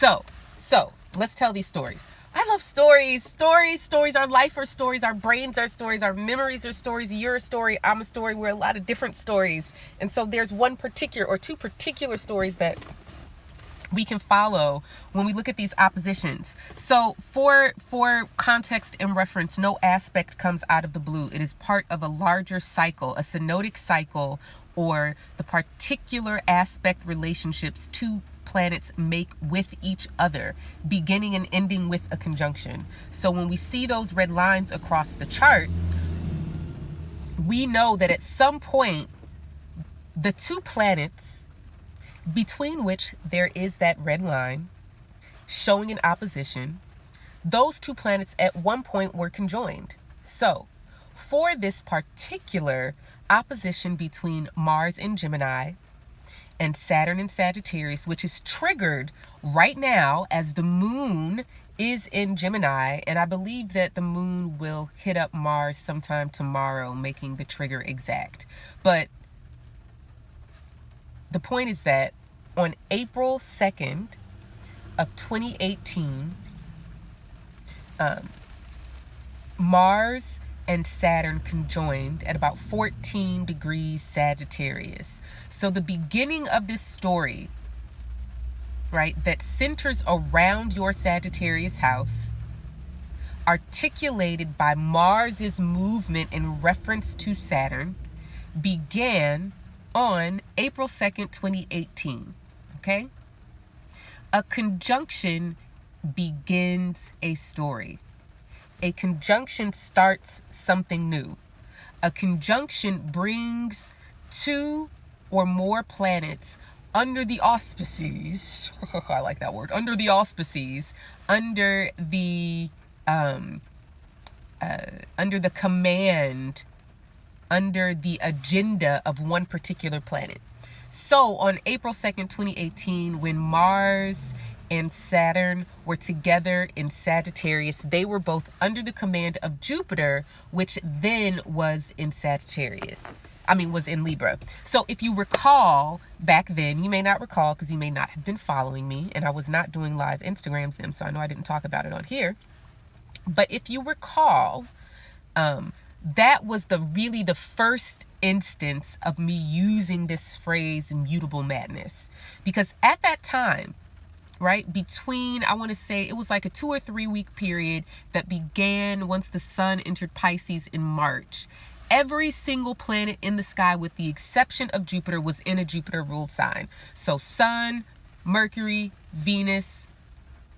So let's tell these stories. I love stories. Stories. Our life are stories. Our brains are stories. Our memories are stories. You're a story. I'm a story. We're a lot of different stories. And so there's one particular or two particular stories that we can follow when we look at these oppositions. So for context and reference, no aspect comes out of the blue. It is part of a larger cycle, a synodic cycle, or the particular aspect relationships two planets make with each other, beginning and ending with a conjunction. So when we see those red lines across the chart, we know that at some point, the two planets between which there is that red line showing an opposition, those two planets at one point were conjoined. So for this particular opposition between Mars and Gemini and Saturn and Sagittarius, which is triggered right now as the moon is in Gemini, and I believe that the moon will hit up Mars sometime tomorrow, making the trigger exact. But the point is that on April 2nd of 2018, Mars and Saturn conjoined at about 14 degrees Sagittarius. So the beginning of this story, right, that centers around your Sagittarius house, articulated by Mars's movement in reference to Saturn, began on April 2nd, 2018. Okay? A conjunction begins a story. A conjunction starts something new. A conjunction brings two or more planets under the auspices. I like that word. Under the auspices, under the command, under the agenda of one particular planet. So on April 2nd, 2018, when Mars and Saturn were together in Sagittarius, they were both under the command of Jupiter, which then was in was in Libra. So if you recall back then, you may not recall because you may not have been following me, and I was not doing live Instagrams then, so I know I didn't talk about it on here. But if you recall, that was the first instance of me using this phrase mutable madness, because at that time, right, between, I want to say it was like a 2 or 3 week period that began once the sun entered Pisces in March. Every single planet in the sky, with the exception of Jupiter, was in a Jupiter ruled sign. So Sun, Mercury, Venus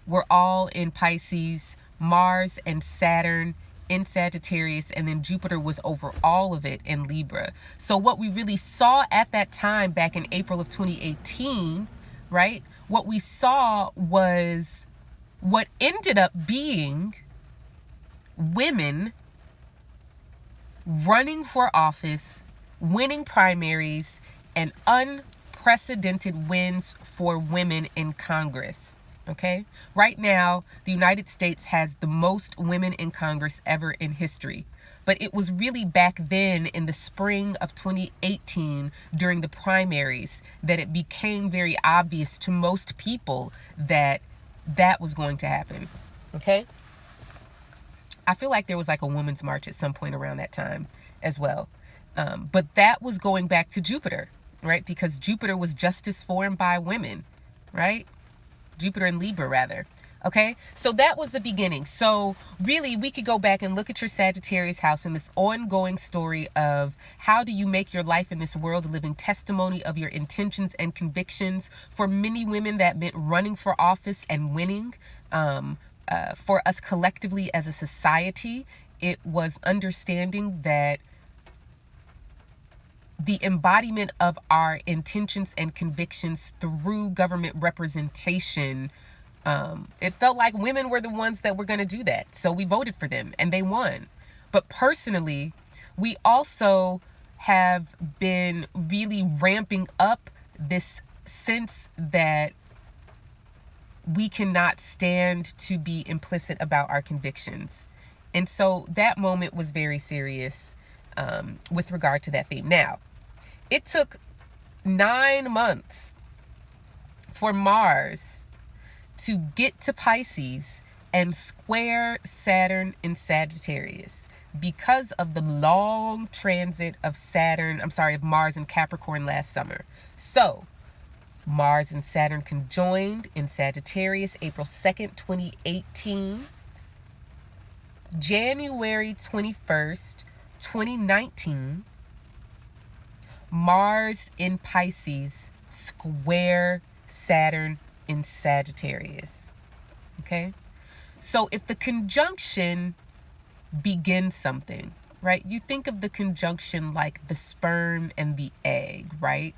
were all in Pisces, Mars and Saturn in Sagittarius, and then Jupiter was over all of it in Libra. So what we really saw at that time back in April of 2018, right? What we saw was what ended up being women running for office, winning primaries, and unprecedented wins for women in Congress. Okay? Right now, the United States has the most women in Congress ever in history. But it was really back then in the spring of 2018 during the primaries that it became very obvious to most people that that was going to happen. Okay? I feel like there was like a women's march at some point around that time as well. But that was going back to Jupiter, right? Because Jupiter was justice for and by women, right? Jupiter in Libra, rather. Okay, so that was the beginning. So really, we could go back and look at your Sagittarius house in this ongoing story of how do you make your life in this world a living testimony of your intentions and convictions. For many women, that meant running for office and winning. For us collectively as a society, it was understanding that the embodiment of our intentions and convictions through government representation, it felt like women were the ones that were going to do that. So we voted for them and they won. But personally, we also have been really ramping up this sense that we cannot stand to be implicit about our convictions. And so that moment was very serious with regard to that theme. Now, it took 9 months for Mars to get to Pisces and square Saturn in Sagittarius because of the long transit of of Mars in Capricorn last summer. So, Mars and Saturn conjoined in Sagittarius April 2nd, 2018. January 21st, 2019, Mars in Pisces square Saturn in Sagittarius. Okay? So if the conjunction begins something, right? You think of the conjunction like the sperm and the egg, right?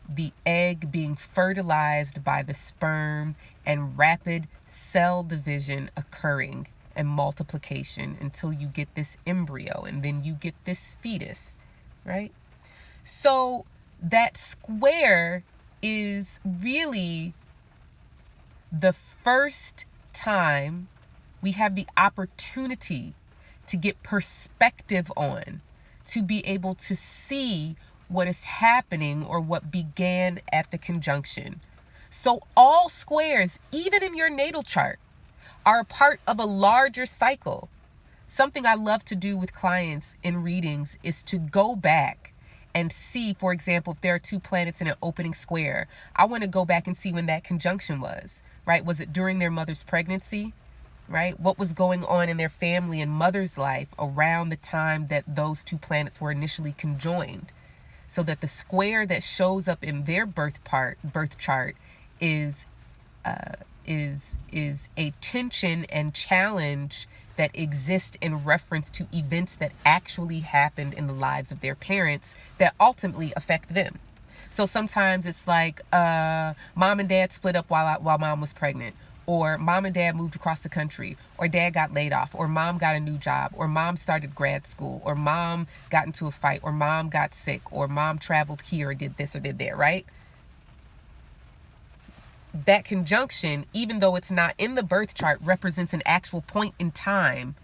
The egg being fertilized by the sperm and rapid cell division occurring and multiplication until you get this embryo and then you get this fetus, right? So that square is really the first time we have the opportunity to get perspective on, to be able to see what is happening or what began at the conjunction. So all squares, even in your natal chart, are a part of a larger cycle. Something I love to do with clients in readings is to go back and see, for example, if there are two planets in an opening square, I want to go back and see when that conjunction was, right? Was it during their mother's pregnancy, right? What was going on in their family and mother's life around the time that those two planets were initially conjoined? So that the square that shows up in their birth chart is a tension and challenge that exist in reference to events that actually happened in the lives of their parents that ultimately affect them. So sometimes it's like mom and dad split up while mom was pregnant, or mom and dad moved across the country, or dad got laid off, or mom got a new job, or mom started grad school, or mom got into a fight, or mom got sick, or mom traveled here or did this or did that, right? That conjunction, even though it's not in the birth chart, represents an actual point in time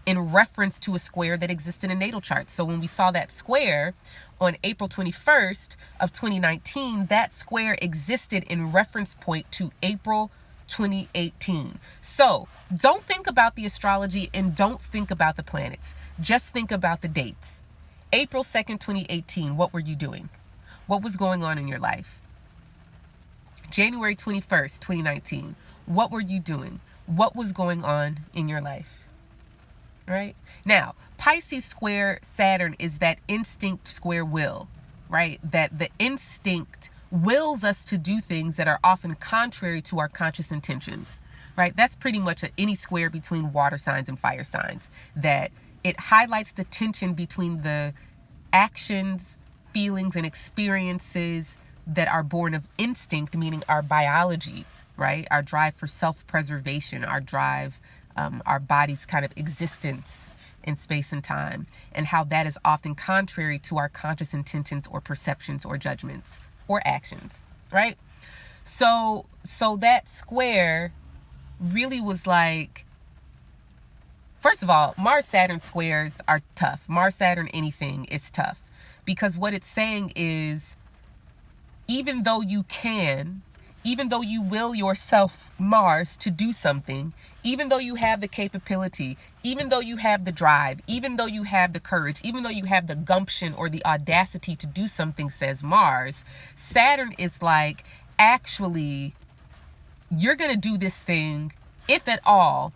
in reference to a square that exists in a natal chart. So when we saw that square on April 21st of 2019, that square existed in reference point to April 2018. So don't think about the astrology and don't think about the planets. Just think about the dates. April 2nd, 2018, what were you doing? What was going on in your life? January 21st, 2019, what were you doing? What was going on in your life? Right? Now, Pisces square Saturn is that instinct square will, right? That the instinct wills us to do things that are often contrary to our conscious intentions, right? That's pretty much any square between water signs and fire signs, that it highlights the tension between the actions, feelings, and experiences that are born of instinct, meaning our biology, right? Our drive for self-preservation, our drive, our body's kind of existence in space and time, and how that is often contrary to our conscious intentions or perceptions or judgments or actions, right? So that square really was like, first of all, Mars-Saturn squares are tough. Mars-Saturn anything is tough, because what it's saying is, even though you will yourself, Mars, to do something, even though you have the capability, even though you have the drive, even though you have the courage, even though you have the gumption or the audacity to do something, says Mars, Saturn is like, actually, you're going to do this thing, if at all,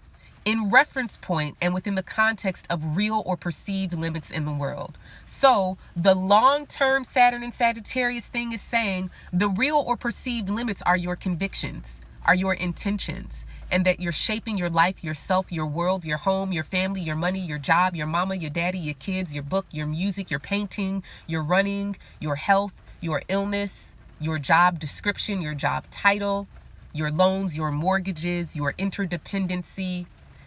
in reference point and within the context of real or perceived limits in the world. So the long-term Saturn and Sagittarius thing is saying the real or perceived limits are your convictions, are your intentions, and that you're shaping your life, yourself, your world, your home, your family, your money, your job, your mama, your daddy, your kids, your book, your music, your painting, your running, your health, your illness, your job description, your job title, your loans, your mortgages, your interdependency,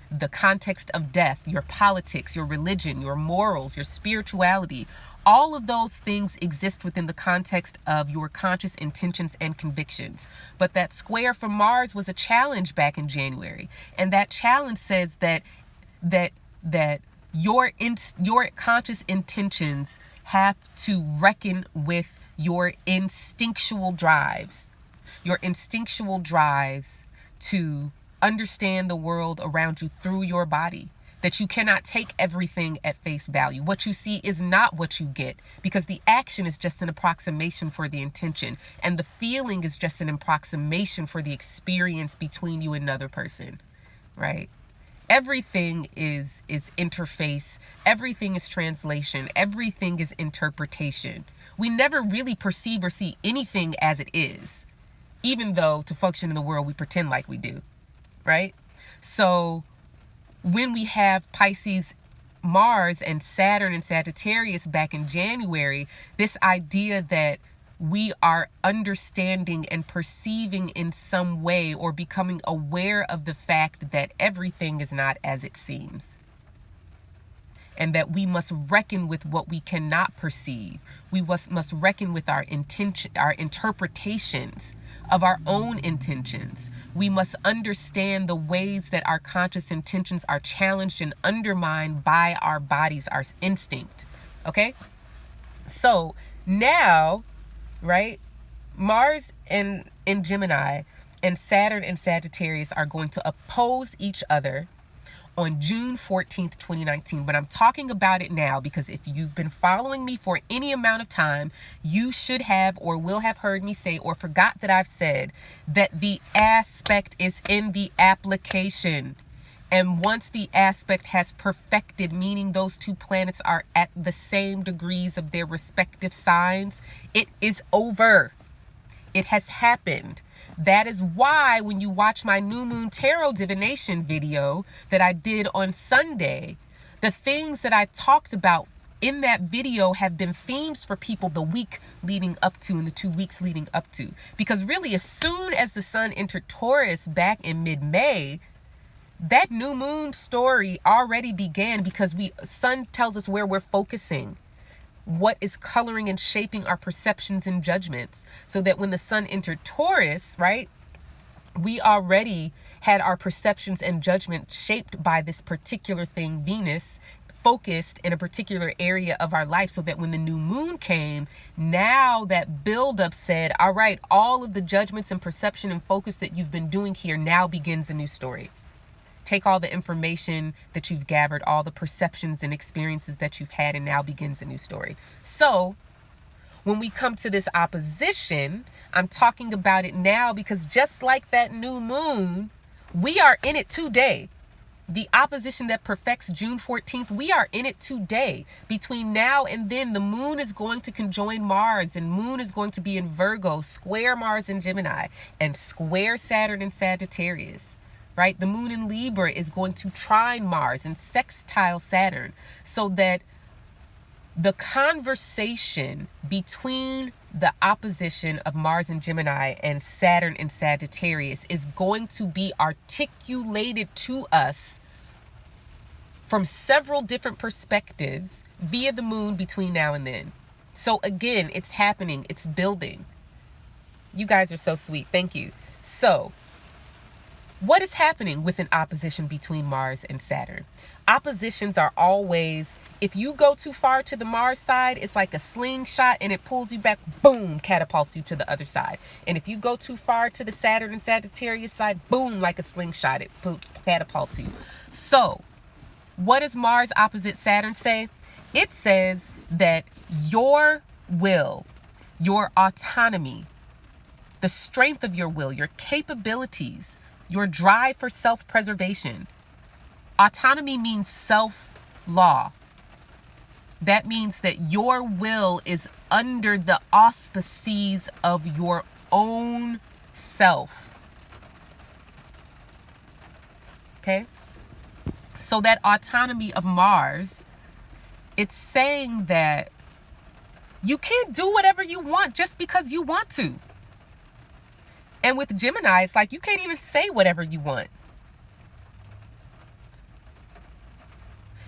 the context of death, your politics, your religion, your morals, your spirituality. All of those things exist within the context of your conscious intentions and convictions. But that square from Mars was a challenge back in January. And that challenge says that your conscious intentions have to reckon with your instinctual drives. Your instinctual drives to understand the world around you through your body. That you cannot take everything at face value. What you see is not what you get, because the action is just an approximation for the intention, and the feeling is just an approximation for the experience between you and another person, right? Everything is interface. Everything is translation. Everything is interpretation. We never really perceive or see anything as it is, even though to function in the world we pretend like we do, right? So when we have Pisces, Mars, and Saturn and Sagittarius back in January, this idea that we are understanding and perceiving in some way, or becoming aware of the fact that everything is not as it seems. And that we must reckon with what we cannot perceive. We must reckon with our intention, our interpretations of our own intentions. We must understand the ways that our conscious intentions are challenged and undermined by our bodies, our instinct. Okay? So now, right, Mars in Gemini and Saturn and Sagittarius are going to oppose each other on June 14th, 2019. But I'm talking about it now because if you've been following me for any amount of time, you should have or will have heard me say or forgot that I've said that the aspect is in the application. And once the aspect has perfected, meaning those two planets are at the same degrees of their respective signs, it is over. It has happened. That is why when you watch my new moon tarot divination video that I did on Sunday, the things that I talked about in that video have been themes for people the week leading up to and the 2 weeks leading up to. Because really, as soon as the sun entered Taurus back in mid-May, that new moon story already began, because sun tells us where we're focusing, what is coloring and shaping our perceptions and judgments, so that when the sun entered Taurus, right, we already had our perceptions and judgment shaped by this particular thing, Venus, focused in a particular area of our life, so that when the new moon came, now that buildup said, all right, all of the judgments and perception and focus that you've been doing here now begins a new story. Take all the information that you've gathered, all the perceptions and experiences that you've had, and now begins a new story. So when we come to this opposition, I'm talking about it now because just like that new moon, we are in it today. The opposition that perfects June 14th, we are in it today. Between now and then, the moon is going to conjoin Mars, and moon is going to be in Virgo, square Mars in Gemini, and square Saturn in Sagittarius. Right? The moon in Libra is going to trine Mars and sextile Saturn, so that the conversation between the opposition of Mars in Gemini and Saturn in Sagittarius is going to be articulated to us from several different perspectives via the moon between now and then. So again, it's happening. It's building. You guys are so sweet. Thank you. So what is happening with an opposition between Mars and Saturn? Oppositions are always, if you go too far to the Mars side, it's like a slingshot and it pulls you back, boom, catapults you to the other side. And if you go too far to the Saturn and Sagittarius side, boom, like a slingshot, it catapults you. So what does Mars opposite Saturn say? It says that your will, your autonomy, the strength of your will, your capabilities, your drive for self-preservation. Autonomy means self-law. That means that your will is under the auspices of your own self. Okay? So that autonomy of Mars, it's saying that you can't do whatever you want just because you want to. And with Gemini, it's like you can't even say whatever you want.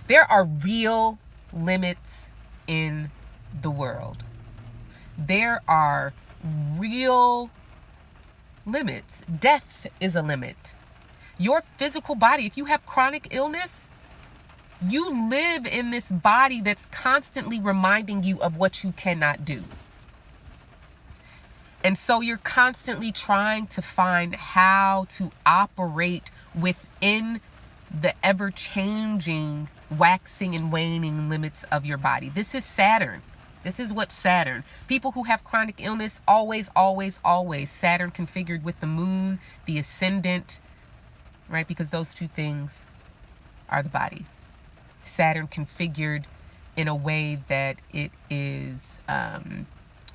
There are real limits in the world. There are real limits. Death is a limit. Your physical body, if you have chronic illness, you live in this body that's constantly reminding you of what you cannot do. And so you're constantly trying to find how to operate within the ever-changing, waxing and waning limits of your body. This is Saturn. This is what Saturn. People who have chronic illness, always, always, always Saturn configured with the moon, the ascendant, right? Because those two things are the body. Saturn configured in a way that it is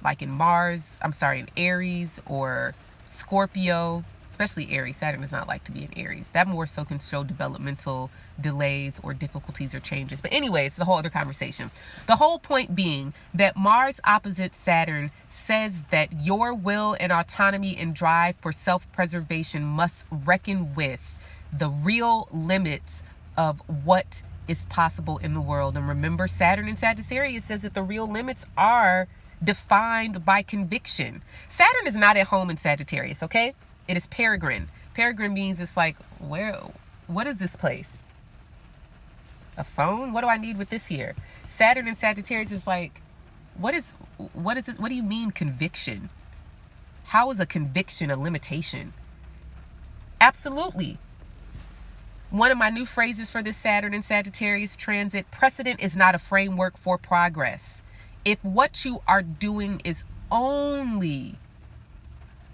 like in in Aries or Scorpio, especially Aries. Saturn does not like to be in Aries. That more so can show developmental delays or difficulties or changes. But anyways, it's a whole other conversation. The whole point being that Mars opposite Saturn says that your will and autonomy and drive for self-preservation must reckon with the real limits of what is possible in the world. And remember, Saturn in Sagittarius says that the real limits are defined by conviction. Saturn is not at home in Sagittarius, okay? It is peregrine. Peregrine means it's like, what is this place? A phone? What do I need with this here? Saturn in Sagittarius is like, what is this? What do you mean conviction? How is a conviction a limitation? Absolutely. One of my new phrases for this Saturn and Sagittarius transit: precedent is not a framework for progress. If what you are doing is only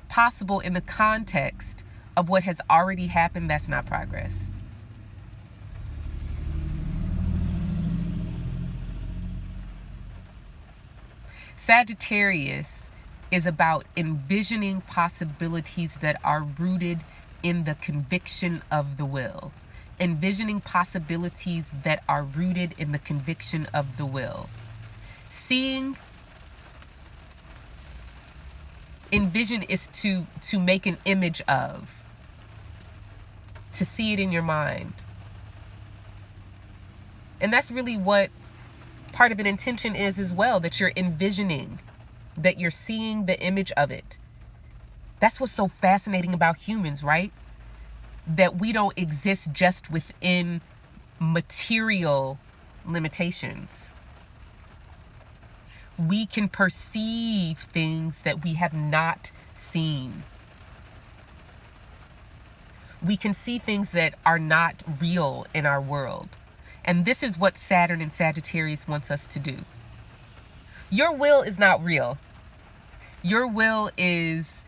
possible in the context of what has already happened, that's not progress. Sagittarius is about envisioning possibilities that are rooted in the conviction of the will. Envisioning possibilities that are rooted in the conviction of the will. Envision is to make an image of, to see it in your mind. And that's really what part of an intention is as well, that you're envisioning, that you're seeing the image of it. That's what's so fascinating about humans, right? That we don't exist just within material limitations. We can perceive things that we have not seen. We can see things that are not real in our world. And this is what Saturn and Sagittarius wants us to do. Your will is not real. Your will is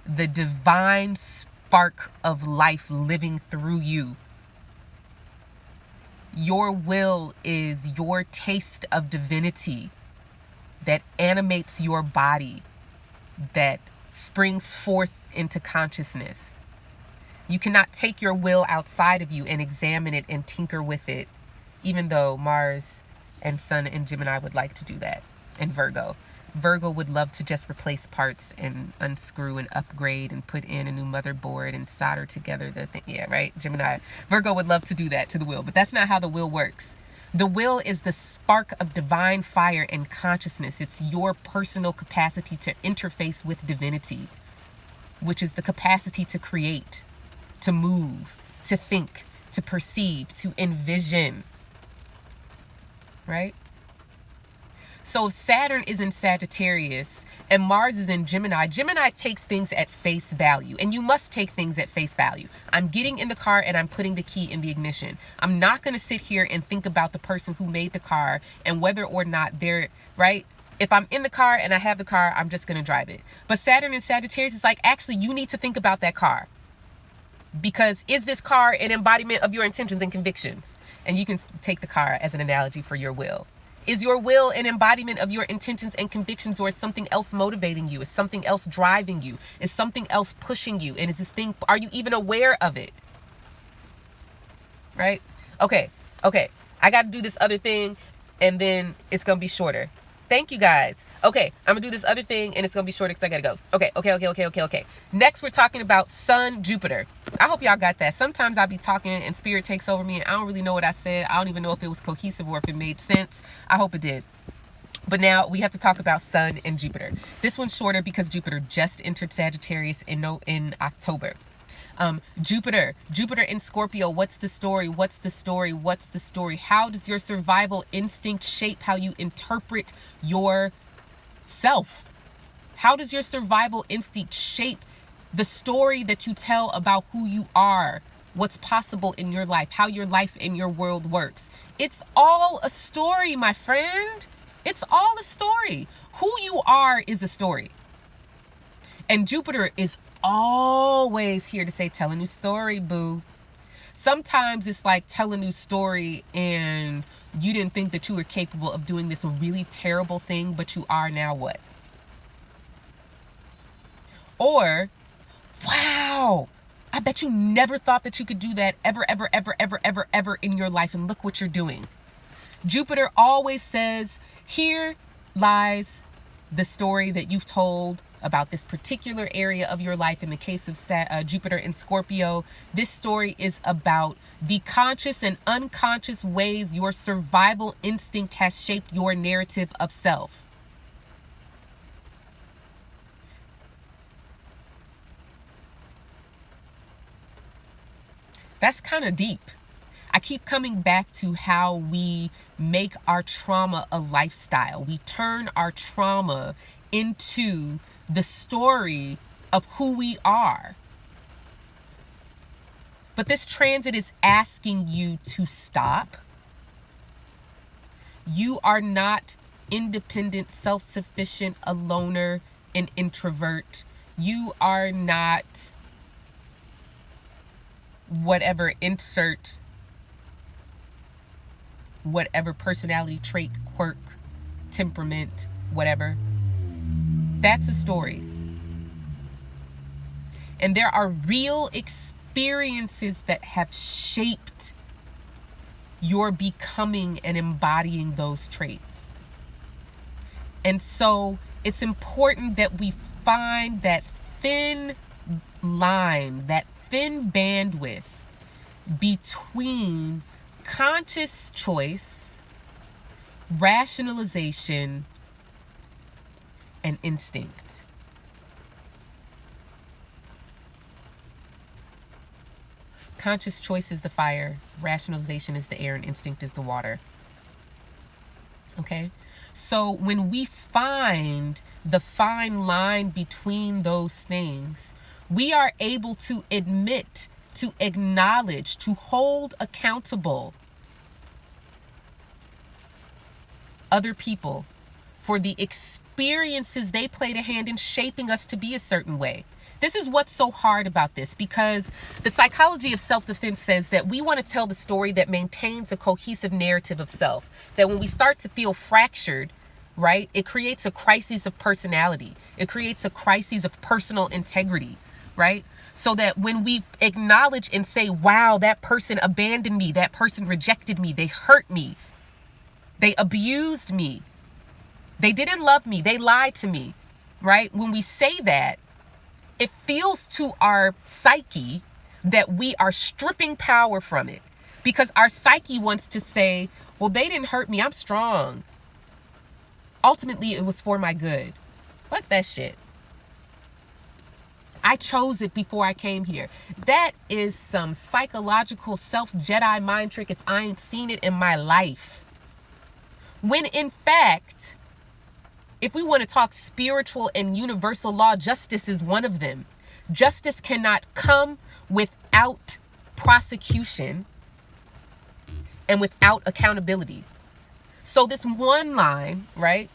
the divine spark of life living through you. Your will is your taste of divinity that animates your body, that springs forth into consciousness. You cannot take your will outside of you and examine it and tinker with it, even though Mars and Sun and Gemini would like to do that, and Virgo. Virgo would love to just replace parts and unscrew and upgrade and put in a new motherboard and solder together the thing. Yeah, right? Gemini. Virgo would love to do that to the will, but that's not how the will works. The will is the spark of divine fire and consciousness. It's your personal capacity to interface with divinity, which is the capacity to create, to move, to think, to perceive, to envision. Right? So if Saturn is in Sagittarius and Mars is in Gemini, Gemini takes things at face value, and you must take things at face value. I'm getting in the car and I'm putting the key in the ignition. I'm not going to sit here and think about the person who made the car and whether or not they're right. If I'm in the car and I have the car, I'm just going to drive it. But Saturn and Sagittarius is like, actually, you need to think about that car, because is this car an embodiment of your intentions and convictions? And you can take the car as an analogy for your will. Is your will an embodiment of your intentions and convictions, or is something else motivating you? Is something else driving you? Is something else pushing you? And is this thing, are you even aware of it? Right? Okay. I got to do this other thing and then it's going to be shorter. Thank you guys. Okay, I'm going to do this other thing and it's going to be shorter because I got to go. Okay. Next, we're talking about Sun, Jupiter. I hope y'all got that. Sometimes I'll be talking and spirit takes over me and I don't really know what I said. I don't even know if it was cohesive or if it made sense. I hope it did. But now we have to talk about Sun and Jupiter. This one's shorter because Jupiter just entered Sagittarius in October. Jupiter in Scorpio. What's the story? How does your survival instinct shape how you interpret your self? How does your survival instinct shape the story that you tell about who you are, what's possible in your life, how your life and your world works? It's all a story, my friend. It's all a story. Who you are is a story. And Jupiter is always here to say, tell a new story, boo. Sometimes it's like, tell a new story and you didn't think that you were capable of doing this really terrible thing, but you are now. What? Or, wow, I bet you never thought that you could do that ever, ever, ever, ever, ever, ever in your life. And look what you're doing. Jupiter always says, here lies the story that you've told about this particular area of your life. In the case of Jupiter in Scorpio, this story is about the conscious and unconscious ways your survival instinct has shaped your narrative of self. That's kind of deep. I keep coming back to how we make our trauma a lifestyle. We turn our trauma into the story of who we are. But this transit is asking you to stop. You are not independent, self-sufficient, a loner, an introvert. You are not whatever, insert whatever personality trait, quirk, temperament, whatever. That's a story. And there are real experiences that have shaped your becoming and embodying those traits. And so it's important that we find that thin line, that thin bandwidth between conscious choice, rationalization, and instinct. Conscious choice is the fire, rationalization is the air, and instinct is the water. Okay? So when we find the fine line between those things, we are able to admit, to acknowledge, to hold accountable other people for the experiences they played a hand in shaping us to be a certain way. This is what's so hard about this, because the psychology of self-defense says that we want to tell the story that maintains a cohesive narrative of self. That when we start to feel fractured, right, it creates a crisis of personality. It creates a crisis of personal integrity, right? So that when we acknowledge and say, wow, that person abandoned me, that person rejected me, they hurt me, they abused me, they didn't love me, they lied to me, right? When we say that, it feels to our psyche that we are stripping power from it, because our psyche wants to say, well, they didn't hurt me, I'm strong. Ultimately, it was for my good. Fuck that shit. I chose it before I came here. That is some psychological self-Jedi mind trick if I ain't seen it in my life. When in fact, if we want to talk spiritual and universal law, justice is one of them. Justice cannot come without prosecution and without accountability. So this one line, right,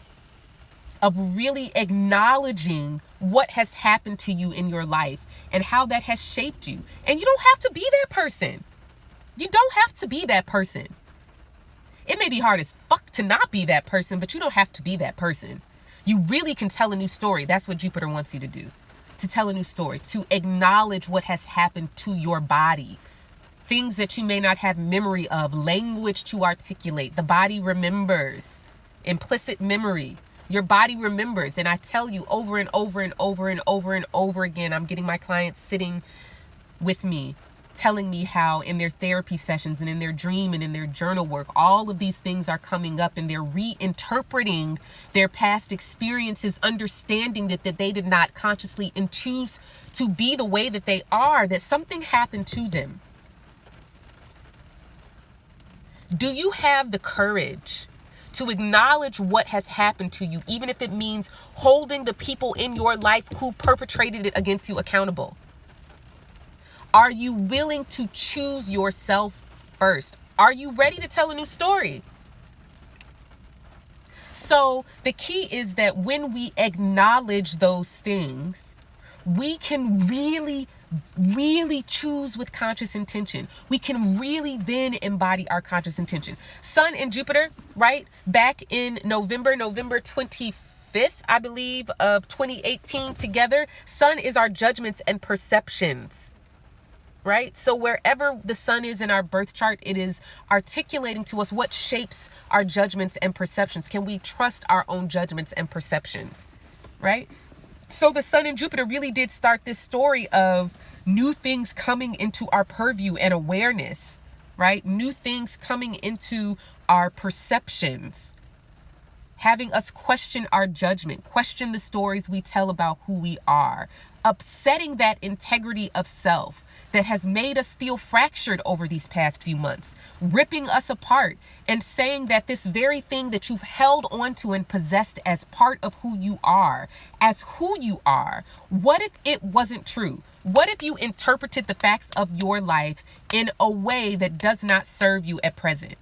of really acknowledging what has happened to you in your life and how that has shaped you. And you don't have to be that person. You don't have to be that person. It may be hard as fuck to not be that person, but you don't have to be that person. You really can tell a new story. That's what Jupiter wants you to do. To tell a new story, to acknowledge what has happened to your body. Things that you may not have memory of, language to articulate. The body remembers. Implicit memory. Your body remembers. And I tell you over and over and over and over and over again, I'm getting my clients sitting with me, telling me how in their therapy sessions and in their dream and in their journal work, all of these things are coming up and they're reinterpreting their past experiences, understanding that they did not consciously and choose to be the way that they are, that something happened to them. Do you have the courage to acknowledge what has happened to you, even if it means holding the people in your life who perpetrated it against you accountable? Are you willing to choose yourself first? Are you ready to tell a new story? So the key is that when we acknowledge those things, we can really choose with conscious intention. We can really then embody our conscious intention. Sun and Jupiter, right? Back in November 25th, I believe, of 2018 together. Sun is our judgments and perceptions, right? So wherever the sun is in our birth chart, it is articulating to us what shapes our judgments and perceptions. Can we trust our own judgments and perceptions, right? So the sun and Jupiter really did start this story of new things coming into our purview and awareness, right? New things coming into our perceptions, having us question our judgment, question the stories we tell about who we are, upsetting that integrity of self that has made us feel fractured over these past few months, ripping us apart and saying that this very thing that you've held onto and possessed as part of who you are, what if it wasn't true? What if you interpreted the facts of your life in a way that does not serve you at present?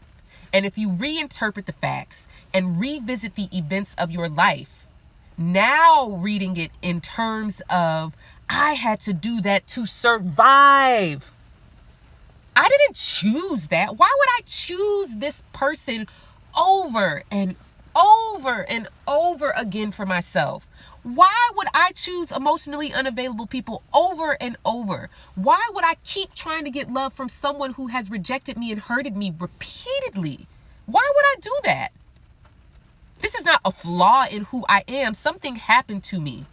And if you reinterpret the facts and revisit the events of your life, now reading it in terms of, I had to do that to survive. I didn't choose that. Why would I choose this person over and over and over again for myself? Why would I choose emotionally unavailable people over and over? Why would I keep trying to get love from someone who has rejected me and hurted me repeatedly? Why would I do that? This is not a flaw in who I am. Something happened to me.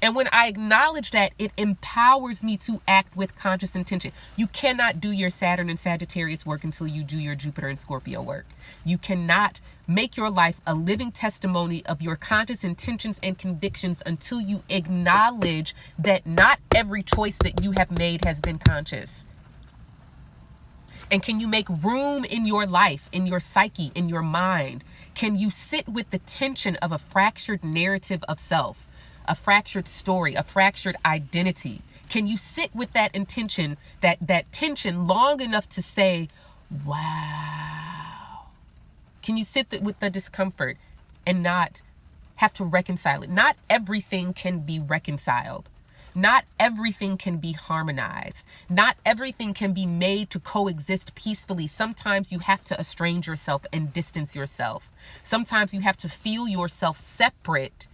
And when I acknowledge that, it empowers me to act with conscious intention. You cannot do your Saturn and Sagittarius work until you do your Jupiter and Scorpio work. You cannot make your life a living testimony of your conscious intentions and convictions until you acknowledge that not every choice that you have made has been conscious. And can you make room in your life, in your psyche, in your mind? Can you sit with the tension of a fractured narrative of self? A fractured story, a fractured identity? Can you sit with that intention, that tension long enough to say, wow? Can you sit with the discomfort and not have to reconcile it? Not everything can be reconciled. Not everything can be harmonized. Not everything can be made to coexist peacefully. Sometimes you have to estrange yourself and distance yourself. Sometimes you have to feel yourself separate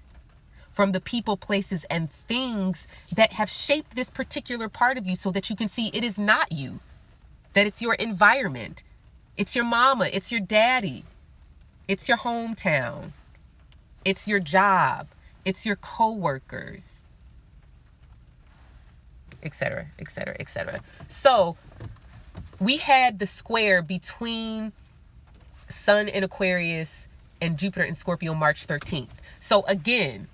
from the people, places, and things that have shaped this particular part of you so that you can see it is not you, that it's your environment, it's your mama, it's your daddy, it's your hometown, it's your job, it's your co-workers, etc., etc., etc. So we had the square between Sun in Aquarius and Jupiter in Scorpio March 13th. So again,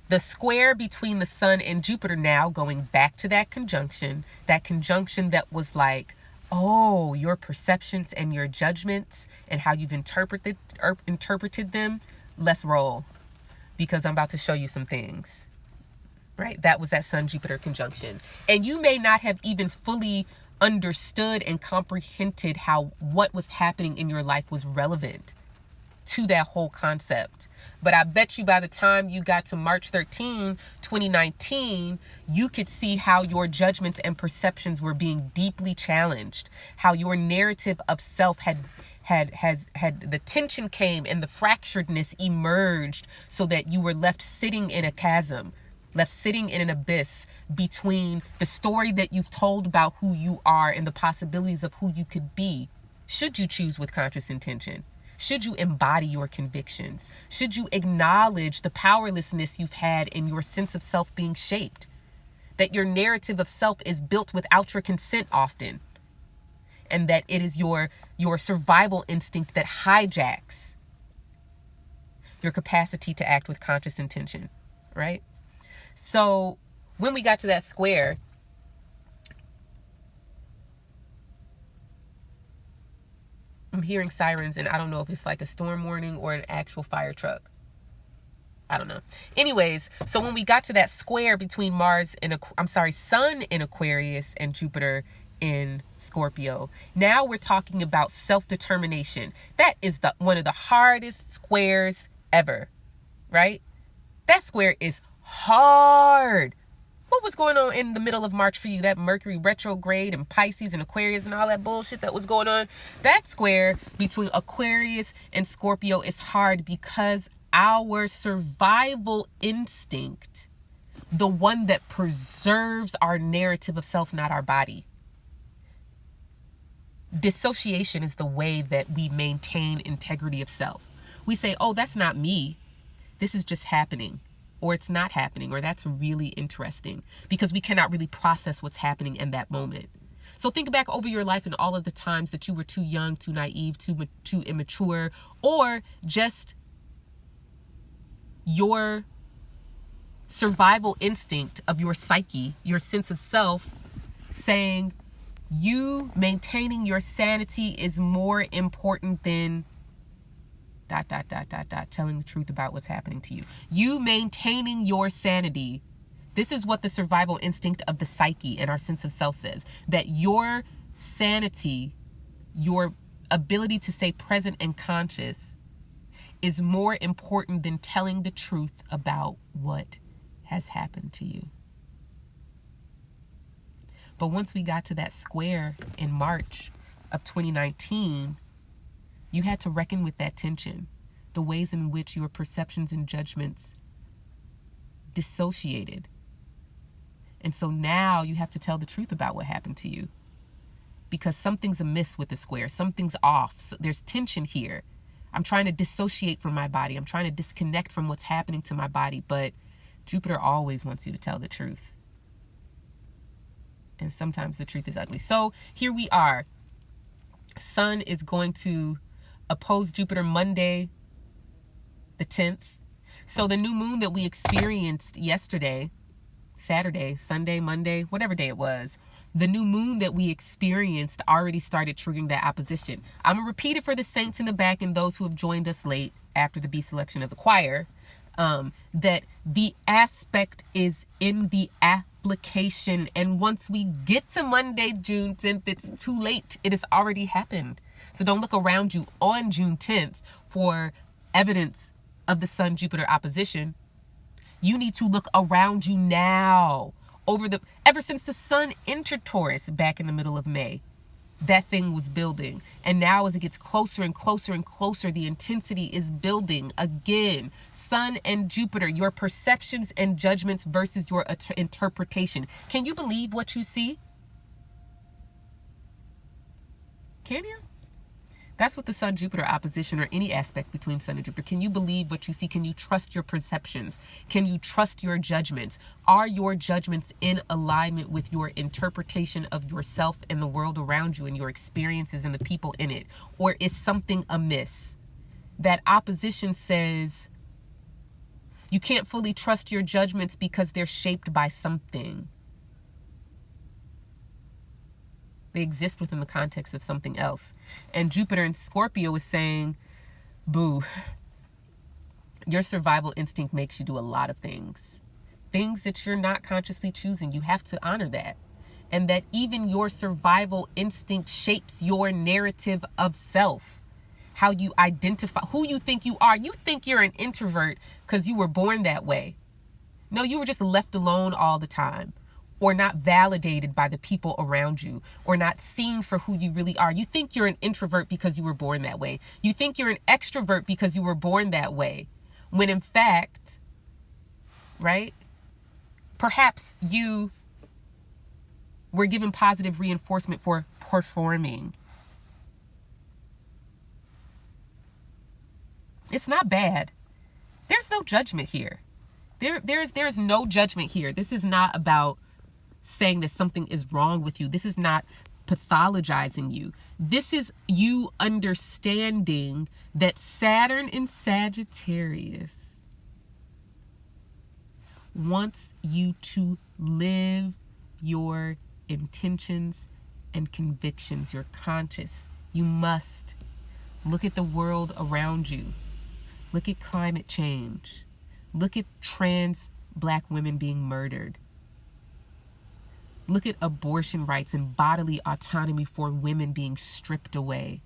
the square between the Sun and Jupiter, now going back to that conjunction that was like, oh, your perceptions and your judgments and how you've interpreted them. Let's roll, because I'm about to show you some things, right? That was that Sun Jupiter conjunction. And you may not have even fully understood and comprehended how what was happening in your life was relevant to that whole concept. But I bet you by the time you got to March 13, 2019, you could see how your judgments and perceptions were being deeply challenged, how your narrative of self had the tension came and the fracturedness emerged so that you were left sitting in a chasm, left sitting in an abyss between the story that you've told about who you are and the possibilities of who you could be, should you choose with conscious intention. Should you embody your convictions? Should you acknowledge the powerlessness you've had in your sense of self being shaped? That your narrative of self is built without your consent often. And that it is your survival instinct that hijacks your capacity to act with conscious intention, right? So when we got to that square, I'm hearing sirens, and I don't know if it's like a storm warning or an actual fire truck. I don't know. Anyways, so when we got to that square between Sun in Aquarius and Jupiter in Scorpio, now we're talking about self-determination. That is one of the hardest squares ever, right? That square is hard. What was going on in the middle of March for you? That Mercury retrograde and Pisces and Aquarius and all that bullshit that was going on. That square between Aquarius and Scorpio is hard because our survival instinct, the one that preserves our narrative of self, not our body. Dissociation is the way that we maintain integrity of self. We say, oh, that's not me. This is just happening. Or it's not happening, or that's really interesting, because we cannot really process what's happening in that moment. So think back over your life and all of the times that you were too young, too naive, too immature, or just your survival instinct of your psyche, your sense of self, saying you maintaining your sanity is more important than ... telling the truth about what's happening to you. You maintaining your sanity. This is what the survival instinct of the psyche and our sense of self says. That your sanity, your ability to stay present and conscious, is more important than telling the truth about what has happened to you. But once we got to that square in March of 2019, you had to reckon with that tension, the ways in which your perceptions and judgments dissociated. And so now you have to tell the truth about what happened to you, because something's amiss with the square. Something's off. So there's tension here. I'm trying to dissociate from my body. I'm trying to disconnect from what's happening to my body. But Jupiter always wants you to tell the truth. And sometimes the truth is ugly. So here we are. Sun is going to oppose Jupiter Monday, the 10th. So the new moon that we experienced yesterday, Saturday, Sunday, Monday, whatever day it was, the new moon that we experienced already started triggering that opposition. I'm going to repeat it for the saints in the back and those who have joined us late after the B selection of the choir, that the aspect is in the application. And once we get to Monday, June 10th, it's too late. It has already happened. So don't look around you on June 10th for evidence of the Sun-Jupiter opposition. You need to look around you now. Ever since the Sun entered Taurus back in the middle of May, that thing was building. And now as it gets closer and closer and closer, the intensity is building again. Sun and Jupiter, your perceptions and judgments versus your interpretation. Can you believe what you see? Can you? That's what the Sun-Jupiter opposition, or any aspect between Sun and Jupiter. Can you believe what you see? Can you trust your perceptions? Can you trust your judgments? Are your judgments in alignment with your interpretation of yourself and the world around you and your experiences and the people in it? Or is something amiss? That opposition says you can't fully trust your judgments because they're shaped by something. They exist within the context of something else. And Jupiter in Scorpio is saying, boo, your survival instinct makes you do a lot of things. Things that you're not consciously choosing. You have to honor that. And that even your survival instinct shapes your narrative of self. How you identify, who you think you are. You think you're an introvert because you were born that way. No, you were just left alone all the time. Or not validated by the people around you, or not seen for who you really are. You think you're an introvert because you were born that way. You think you're an extrovert because you were born that way. When in fact, right, perhaps you were given positive reinforcement for performing. It's not bad. There's no judgment here. There's no judgment here. This is not about saying that something is wrong with you. This is not pathologizing you. This is you understanding that Saturn in Sagittarius wants you to live your intentions and convictions. You're conscious. You must Look at the world around you. Look at climate change. Look at trans Black women being murdered. Look at abortion rights and bodily autonomy for women being stripped away.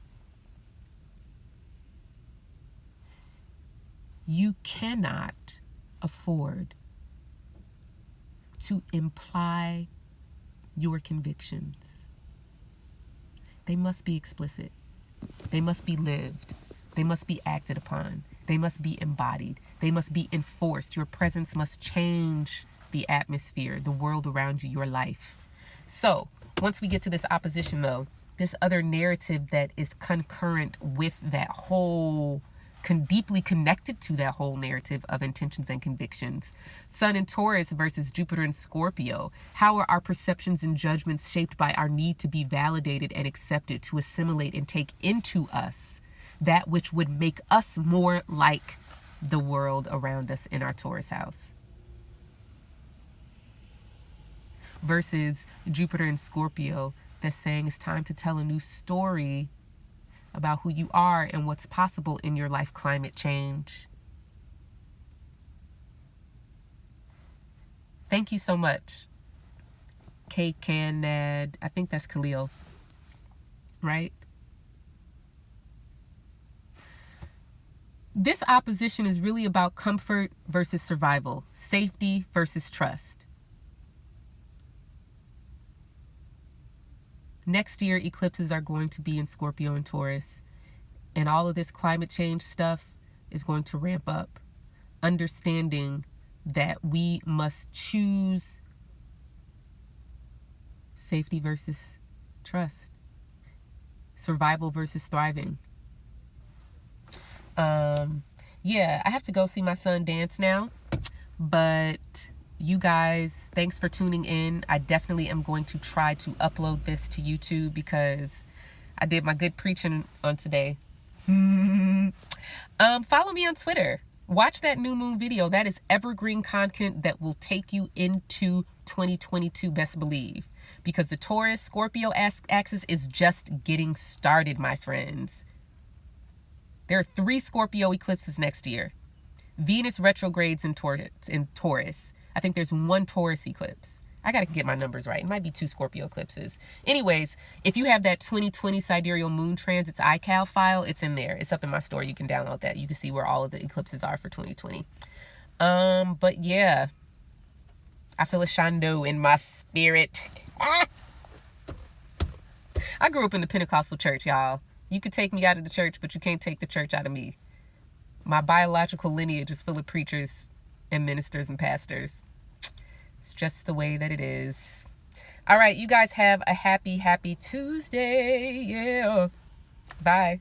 You cannot afford to imply your convictions. They must be explicit. They must be lived. They must be acted upon. They must be embodied. They must be enforced. Your presence must change the atmosphere, the world around you, your life. So once we get to this opposition, though, this other narrative that is concurrent with that whole, deeply connected to that whole narrative of intentions and convictions. Sun in Taurus versus Jupiter in Scorpio. How are our perceptions and judgments shaped by our need to be validated and accepted, to assimilate and take into us that which would make us more like the world around us in our Taurus house? Versus Jupiter in Scorpio, that's saying it's time to tell a new story about who you are and what's possible in your life. Climate change. Thank you so much, K Canad. I think that's Khalil, right? This opposition is really about comfort versus survival, safety versus trust. Next year, eclipses are going to be in Scorpio and Taurus, and all of this climate change stuff is going to ramp up. Understanding that we must choose safety versus trust, survival versus thriving. Yeah, I have to go see my son dance now, but you guys, thanks for tuning in. I definitely am going to try to upload this to YouTube because I did my good preaching on today. Follow me on Twitter. Watch that new moon video. That is evergreen content that will take you into 2022, best believe. Because the Taurus Scorpio axis is just getting started, my friends. There are 3 Scorpio eclipses next year. Venus retrogrades in Taurus. I think there's 1 Taurus eclipse. I got to get my numbers right. It might be 2 Scorpio eclipses. Anyways, if you have that 2020 sidereal moon transits iCal file, it's in there. It's up in my store. You can download that. You can see where all of the eclipses are for 2020. But yeah, I feel a shando in my spirit. I grew up in the Pentecostal church, y'all. You could take me out of the church, but you can't take the church out of me. My biological lineage is full of preachers and ministers and pastors. It's just the way that it is. All right, you guys have a happy Tuesday. Yeah. Bye.